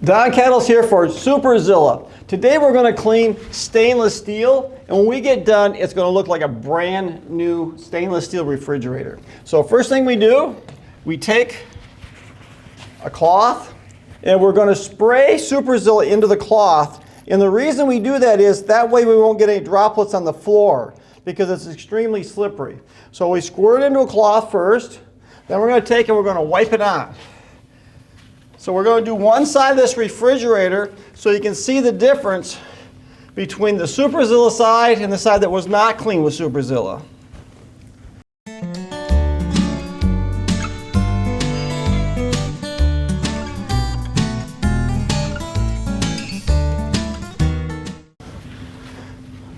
Don Kettles here for Superzilla. Today we're going to clean stainless steel, and when we get done it's going to look like a brand new stainless steel refrigerator. So first thing we do, we take a cloth and we're going to spray Superzilla into the cloth, and the reason we do that is that way we won't get any droplets on the floor because it's extremely slippery. So we squirt it into a cloth first, then we're going to take and we're going to wipe it on. So we're going to do one side of this refrigerator so you can see the difference between the Superzilla side and the side that was not cleaned with Superzilla.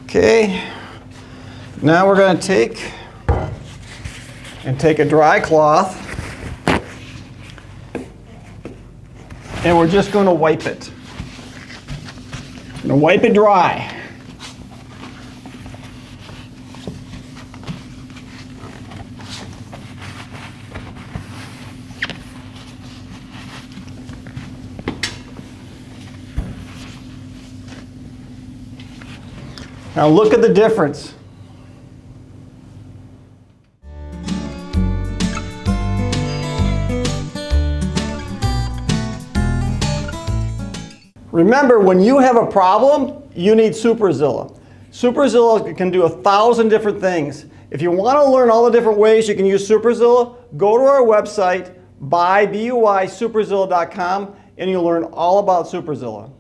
Okay, now we're going to take a dry cloth. And we're just going to wipe it. I'm going to wipe it dry. Now look at the difference. Remember, when you have a problem, you need Superzilla. Superzilla can do 1,000 different things. If you want to learn all the different ways you can use Superzilla, go to our website, buysuperzilla.com, and you'll learn all about Superzilla.